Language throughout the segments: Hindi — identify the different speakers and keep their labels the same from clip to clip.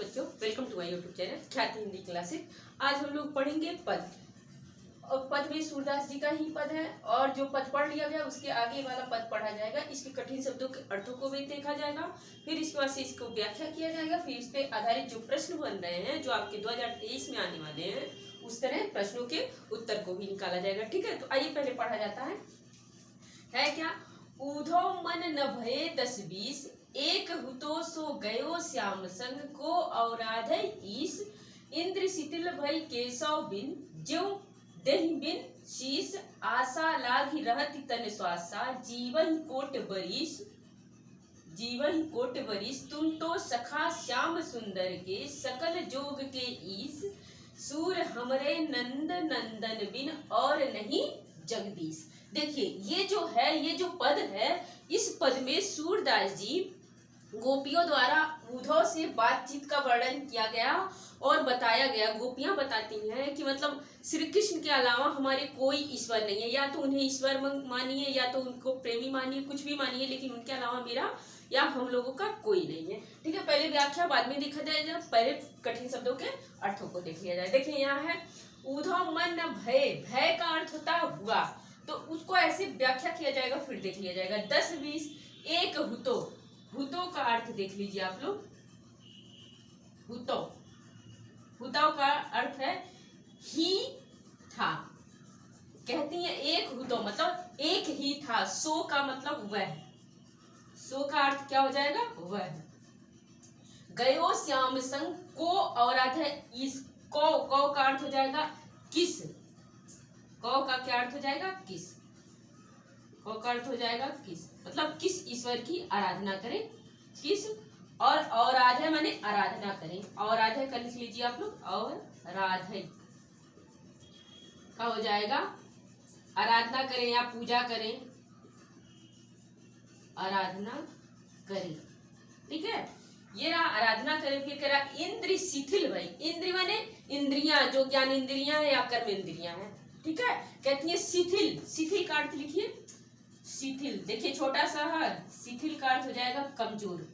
Speaker 1: बच्चों, welcome to my YouTube channel Khyati Hindi classes. आज हम लोग पढ़ेंगे पद। और पद में सूरदास जी का ही पद है और जो पद पढ़ लिया गया उसके आगे वाला पद पढ़ा जाएगा। इसके कठिन शब्दों के अर्थों को भी देखा जाएगा, फिर इसके बाद से इसको व्याख्या किया जाएगा, फिर इस पे आधारित जो प्रश्न बन रहे हैं जो आपके 2023 में आने वाले हैं उस तरह प्रश्नों के उत्तर को भी निकाला जाएगा। ठीक है, तो आइए पहले पढ़ा जाता है क्या। ऊधो मन न भये 10-20, एक हुतो सो गयो श्याम संग को औराधै ईश। इंद्र शिथिल भई केशव बिन, ज्यों देहि बिन शीश। आशा लागी रहति तन श्वासा, जीवन कोट बरिस। तुम तो सखा श्याम सुंदर के, सकल जोग के ईश। सूर हमरे नंद नंदन बिन, और नहीं जगदीश। देखिए ये जो पद है, इस पद में सूरदास जी गोपियों द्वारा उद्धव से बातचीत का वर्णन किया गया और बताया गया। गोपियां बताती हैं कि मतलब श्री कृष्ण के अलावा हमारे कोई ईश्वर नहीं है, या तो उन्हें ईश्वर मानिए या तो उनको प्रेमी मानिए, कुछ भी मानिए, लेकिन उनके अलावा मेरा या हम लोगों का कोई नहीं है। ठीक है, पहले व्याख्या बाद में देखा जाएगा, पहले कठिन शब्दों के अर्थों को देख लिया जाए। देखिए यहाँ है उद्धव मन न भय, भय का अर्थ होता है हुआ, तो उसको ऐसे व्याख्या किया जाएगा, फिर देख लिया जाएगा। 10-20 एक हुतो, हुतो का अर्थ देख लीजिए आप लोग। हुतो का अर्थ है ही था। कहती है एक हुतो मतलब एक ही था, सो का मतलब वह, सो का अर्थ क्या हो जाएगा वह। गयो श्याम संग को औराधै ईश, को का अर्थ हो जाएगा किस, को का क्या अर्थ हो जाएगा किस, को का अर्थ हो जाएगा किस, मतलब किस ईश्वर की आराधना करें, किस। और औराधे माने आराधना करें, औराधे कर लिख लीजिए आप लोग, औराधे का हो जाएगा आराधना करें या पूजा करें, आराधना करें। ठीक है, ये रहा आराधना करें। फिर कह रहा इंद्र शिथिल भाई, इंद्र माने इंद्रियां, जो ज्ञान इंद्रियां है या कर्म इंद्रियां है। ठीक है, कहती है शिथिल, शिथिल का अर्थ लिखिए शिथिल। देखिए छोटा सा हर, शिथिल का अर्थ हो जाएगा कमजोर।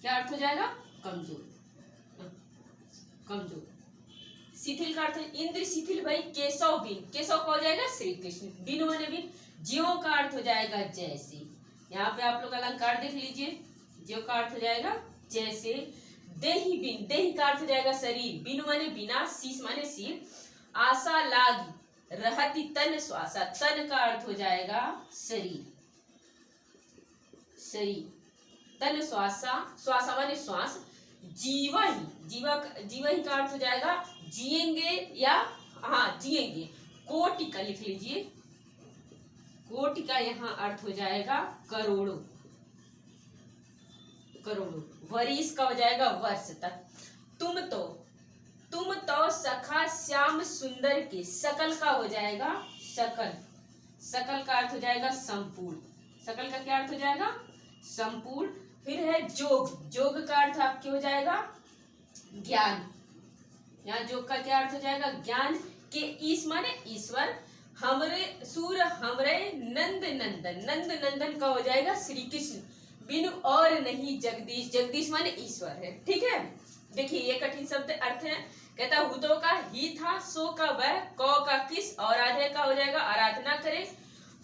Speaker 1: क्या अर्थ हो जाएगा कमजोर, कमजोर। शिथिल का अर्थ है इंद्र शिथिल भाई केशव बिन, केशव का हो जाएगा श्री कृष्ण, बिन माने बिन। ज्यों का अर्थ हो जाएगा जैसे, यहाँ पे आप लोग अलंकार देख लीजिए, ज्यों का अर्थ हो जाएगा जैसे। देहि बिन, देहि का अर्थ हो जाएगा शरीर, बिन माने बिना, शीश माने सिर। आशा लागी रहति तन श्वासा, तन का अर्थ हो जाएगा शरीर, शरीर। तन श्वासा, श्वासा माने श्वास। जीवा ही का अर्थ हो जाएगा जिएंगे या हाँ जिएंगे। कोटि का लिख लीजिए, कोटि का यहाँ अर्थ हो जाएगा करोड़ों, करोड़ों। वरिस का हो जाएगा वर्ष तक। तुम तो सखा श्याम सुंदर के, सकल का हो जाएगा सकल, सकल का अर्थ हो जाएगा संपूर्ण, सकल का क्या अर्थ हो जाएगा संपूर्ण। फिर है जोग, जोग का अर्थ आपके हो जाएगा ज्ञान, यहाँ जोग का क्या अर्थ हो जाएगा ज्ञान के। ईश माने ईश्वर। हमरे सूर हमरे नंद नंदन, नंद नंदन का हो जाएगा श्री कृष्ण। बिन और नहीं जगदीश, जगदीश माने ईश्वर है। ठीक है, देखिए ये कठिन शब्द अर्थ है। कहता हुतो का ही था, सो का वह, कौ का किस, और आधे का हो जाएगा आराधना करें।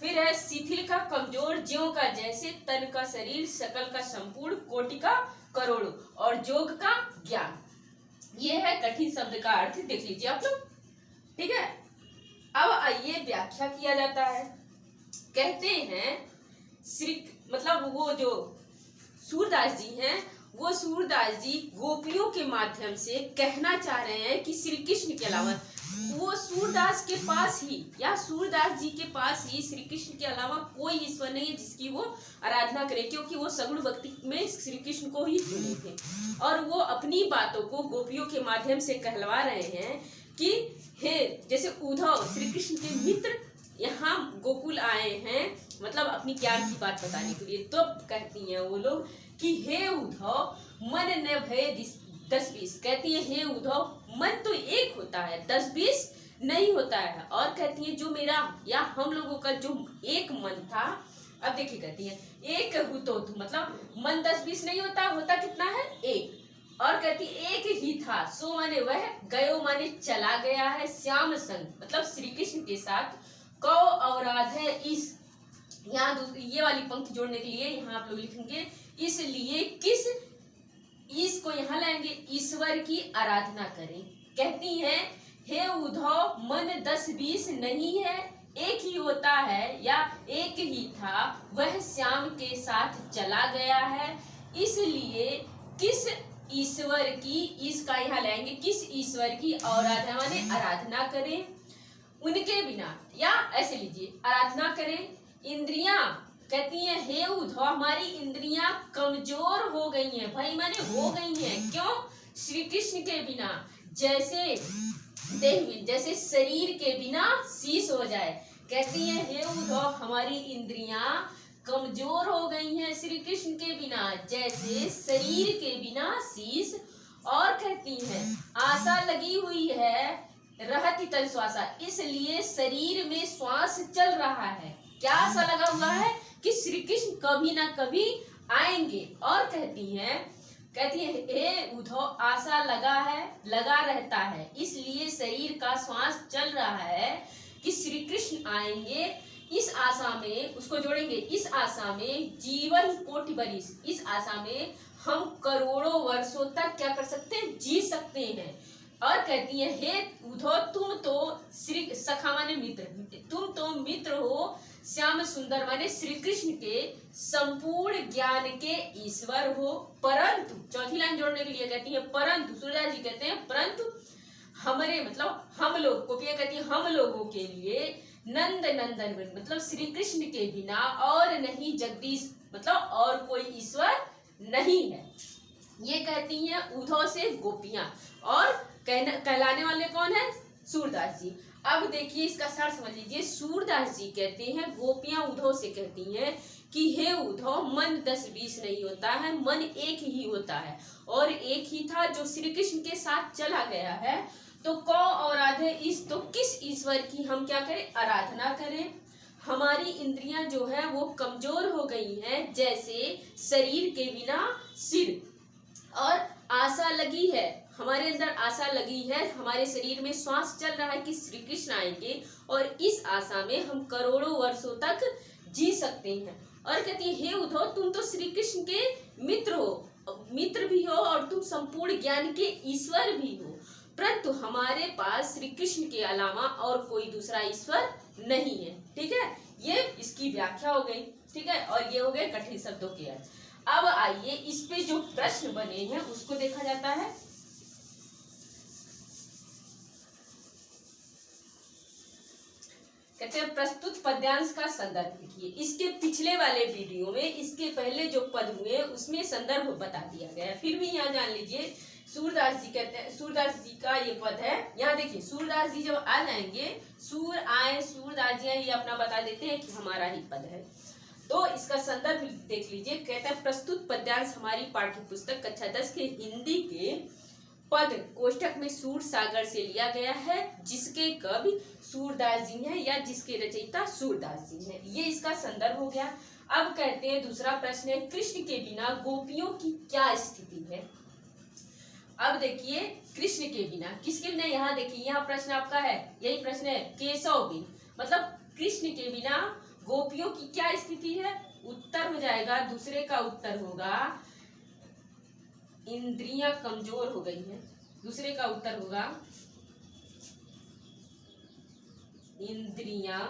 Speaker 1: फिर है शिथिल का कमजोर, ज्यों का जैसे, तन का शरीर, सकल का संपूर्ण, कोटि का करोड़ों, और जोग का ज्ञान। ये है कठिन शब्द का अर्थ, देख लीजिए आप लोग। ठीक है, अब आइए व्याख्या किया जाता है। कहते हैं श्री मतलब वो जो सूरदास जी हैं, वो सूरदास जी गोपियों के माध्यम से कहना चाह रहे हैं कि श्री कृष्ण के अलावा वो सूरदास के पास ही या सूरदास जी के पास ही श्री कृष्ण के अलावा कोई ईश्वर नहीं है जिसकी वो आराधना करे, क्योंकि वो सगुण भक्ति में श्री कृष्ण को ही चुने थे। और वो अपनी बातों को गोपियों के माध्यम से कहलवा रहे हैं कि हे, जैसे उद्धव श्री कृष्ण के मित्र यहाँ गोकुल आए हैं, मतलब अपनी ज्ञान की बात बताने के लिए, तो कहती हैं वो लोग कि हे उद्धव मन न भय 10-20, कहती है हे उद्धव मन तो एक होता है, 10-20 नहीं होता है। और कहती है जो मेरा या हम लोगों का जो एक मन था, अब देखिए कहती है एक हुतो, मतलब मन 10-20 नहीं होता, होता कितना है एक। और कहती एक ही था, सो माने वह, गयो माने चला गया है, श्याम संग मतलब श्री कृष्ण के साथ, कौ औराध है इस, यहाँ ये वाली पंक्ति जोड़ने के लिए यहाँ आप लोग लिखेंगे इसलिए किस, इस को यहाँ लाएंगे, ईश्वर की आराधना करें। कहती हैं हे उद्धव मन 10-20 नहीं है, एक ही होता है या एक ही था, वह श्याम के साथ चला गया है, इसलिए किस ईश्वर की, इसका यहाँ लाएंगे किस ईश्वर की आराधना माने आराधना करें, उनके बिना, या ऐसे लीजिए आराधना करें। इंद्रियां कहती हैं हे उद्धव हमारी इंद्रियां कमजोर हो गई हैं, भाई माने हो गई हैं, क्यों, श्री कृष्ण के बिना, जैसे जैसे शरीर के बिना शीश हो जाए। कहती हैं हे उद्धव हमारी इंद्रियां कमजोर हो गई हैं श्री कृष्ण के बिना, जैसे शरीर के बिना शीश। और कहती हैं आशा लगी हुई है रहती तन श्वासा, इसलिए शरीर में श्वास चल रहा है। क्या आशा लगा हुआ है कि श्री कृष्ण कभी ना कभी आएंगे। और कहती है हे उद्धव आशा लगा रहता है, इसलिए शरीर का श्वास चल रहा है कि श्री कृष्ण आएंगे। इस आशा में, उसको जोड़ेंगे, इस आशा में जीवन कोटि बरिस, इस आशा में हम करोड़ों वर्षों तक क्या कर सकते हैं, जी सकते हैं। और कहती है हे उद्धव तुम तो श्री सखा माने मित्र, तुम तो मित्र हो, श्याम सुंदर माने श्री कृष्ण के संपूर्ण ज्ञान के ईश्वर हो, परंतु चौथी लाइन जोड़ने के लिए कहती है परंतु, सूरदास जी कहते हैं परंतु हमारे मतलब हम लोग, गोपियां कहती है हम लोगों के लिए नंद नंदन मतलब श्री कृष्ण के बिना और नहीं जगदीश मतलब और कोई ईश्वर नहीं है। ये कहती हैं उद्धव से गोपियां, और कहलाने वाले कौन है, सूरदास जी। अब देखिए इसका सार समझ लीजिए, सूरदास जी कहते हैं गोपियां उद्धव से कहती हैं कि हे उद्धव मन 10-20 नहीं होता है, मन एक ही होता है, और एक ही था जो श्री कृष्ण के साथ चला गया है। तो कौ आराधे इस, तो किस ईश्वर की हम क्या करें, आराधना करें। हमारी इंद्रियां जो है वो कमजोर हो गई हैं, जैसे शरीर के बिना सिर। और आशा लगी है, हमारे अंदर आशा लगी है, हमारे शरीर में श्वास चल रहा है कि श्री कृष्ण आएंगे, और इस आशा में हम करोड़ों वर्षों तक जी सकते हैं। और कहती है हे उद्धव तुम तो श्री कृष्ण के मित्र हो, मित्र भी हो, और तुम संपूर्ण ज्ञान के ईश्वर भी हो, परंतु हमारे पास श्री कृष्ण के अलावा और कोई दूसरा ईश्वर नहीं है। ठीक है, ये इसकी व्याख्या हो गई। ठीक है, और ये हो गए कठिन शब्दों के अर्थ। अब आइए इस पे जो प्रश्न बने हैं उसको देखा जाता है। कहते हैं प्रस्तुत पद्यांश का संदर्भ लिखिए। इसके पिछले वाले वीडियो में इसके पहले जो पद हुए उसमें संदर्भ बता दिया गया है, फिर भी यहाँ जान लीजिए। सूरदास जी कहते हैं, सूरदास जी का ये पद है, यहाँ देखिए सूरदास जी जब आ जाएंगे, सूरदास जी ये अपना बता देते हैं कि हमारा ही पद है। तो इसका संदर्भ देख लीजिए। कहता है प्रस्तुत पद्यांश हमारी पाठ्य पुस्तक कक्षा 10 के हिंदी के पद कोष्ठक में सूर सागर से लिया गया है, जिसके कवि सूरदास जी हैं या जिसके रचयिता सूरदास जी हैं। ये इसका संदर्भ हो गया। अब कहते हैं दूसरा प्रश्न है कृष्ण के बिना गोपियों की क्या स्थिति है। अब देखिए कृष्ण के बिना, किसके बिना, यहाँ देखिए यहाँ प्रश्न आपका है, यही प्रश्न है, केशव बिन मतलब कृष्ण के बिना गोपियों की क्या स्थिति है। उत्तर हो जाएगा, दूसरे का उत्तर होगा इंद्रियां कमजोर हो गई हैं। दूसरे का उत्तर होगा इंद्रियां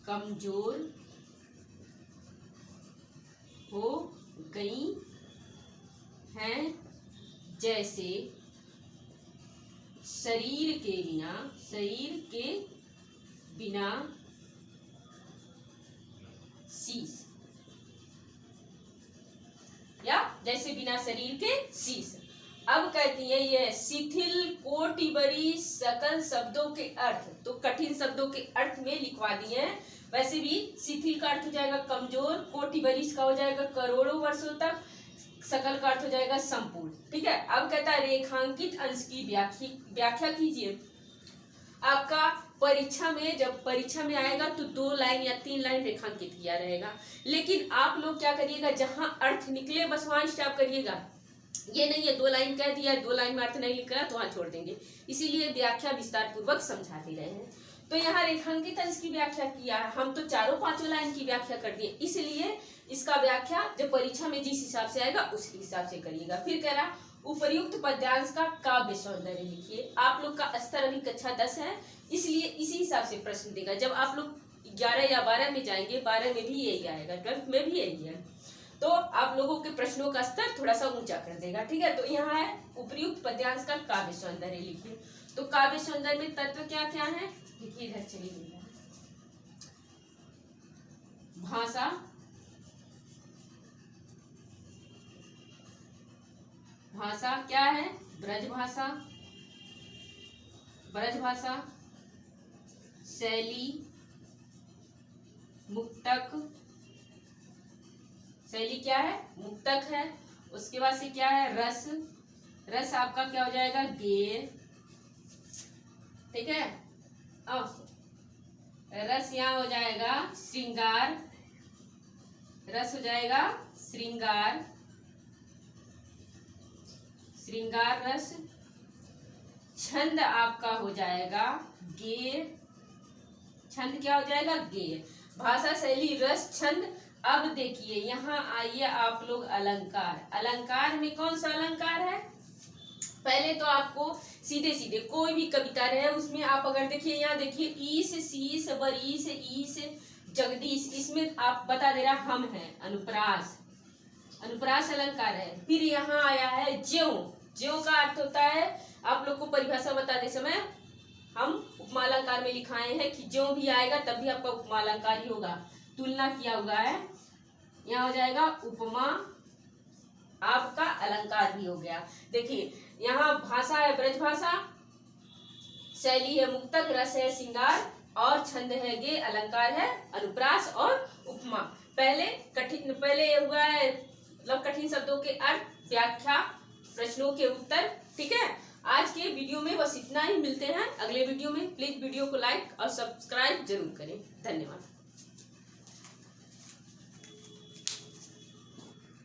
Speaker 1: कमजोर हो गई हैं, जैसे शरीर के बिना शीश, या जैसे बिना शरीर के शीश। अब कहती है ये शिथिल कोटि बरी सकल शब्दों के अर्थ, तो कठिन शब्दों के अर्थ में लिखवा दिए हैं। वैसे भी शिथिल का अर्थ हो जाएगा कमजोर, कोटि बरिस का हो जाएगा करोड़ों वर्षों तक, सकल का अर्थ हो जाएगा संपूर्ण। ठीक है, अब कहता है रेखांकित अंश की व्याख्या कीजिए। आपका परीक्षा में, जब परीक्षा में आएगा तो 2 लाइन या 3 लाइन रेखांकित किया रहेगा। लेकिन आप लोग क्या करिएगा, जहां अर्थ निकले बस वहां स्टॉप करिएगा। ये नहीं है 2 लाइन कह दिया, 2 लाइन में अर्थ नहीं लिख रहा तो वहां छोड़ देंगे। इसीलिए व्याख्या विस्तार पूर्वक समझा दे रहे हैं। तो यहाँ रेखांकित अंश की व्याख्या किया है, हम तो 4-5 लाइन की व्याख्या कर दिए, इसलिए इसका व्याख्या जब परीक्षा में जिस हिसाब से आएगा उस हिसाब से करिएगा। फिर कह रहा उपर्युक्त पद्यांश का काव्य सौंदर्य लिखिए। आप लोग का स्तर अभी कक्षा 10 है, इसलिए इसी हिसाब से प्रश्न देगा। जब आप लोग 11 या 12 में जाएंगे, 12 में भी यही आएगा, 12th में भी यही है, तो आप लोगों के प्रश्नों का स्तर थोड़ा सा ऊंचा कर देगा। ठीक है, तो यहाँ है उपर्युक्त पद्यांश का काव्य सौंदर्य लिखिए। तो काव्य सौंदर्य में तत्व क्या क्या है, देखिए इधर चलिए। भाषा, भाषा क्या है, ब्रज भाषा, ब्रज भाषा, शैली, मुक्तक, शैली क्या है, मुक्तक है। उसके बाद से क्या है, रस, रस आपका क्या हो जाएगा, गेय। ठीक है, रस यहाँ हो जाएगा श्रृंगार, रस हो जाएगा श्रृंगार, श्रृंगार रस। छंद आपका हो जाएगा गेय, छंद क्या हो जाएगा, गेय। भाषा, शैली, रस, छंद। अब देखिए यहाँ आइए आप लोग अलंकार। अलंकार में कौन सा अलंकार है, पहले तो आपको सीधे सीधे कोई भी कविता रहे उसमें आप अगर देखिए, यहाँ देखिए ईश, शीश, बरीश, ईश, जगदीश, इसमें आप बता दे रहा हम है अनुप्रास, अनुप्रास अलंकार है। फिर यहाँ आया है ज्यों, ज्यों का अर्थ होता है, आप लोग को परिभाषा बताते समय हम उपमा अलंकार में लिखाए हैं कि ज्यों भी आएगा तब भी आपका उपमा अलंकार ही होगा, तुलना किया हुआ है। यहाँ हो जाएगा उपमा, आपका अलंकार भी हो गया। देखिए यहाँ भाषा है ब्रज भाषा, शैली है मुक्तक, रस है श्रृंगार और छंद है गे, अलंकार है अनुप्रास और उपमा। पहले कठिन, पहले हुआ है मतलब कठिन शब्दों के अर्थ, व्याख्या, प्रश्नों के उत्तर। ठीक है, आज के वीडियो में बस इतना ही, मिलते हैं अगले वीडियो में। प्लीज वीडियो को लाइक और सब्सक्राइब जरूर करें। धन्यवाद।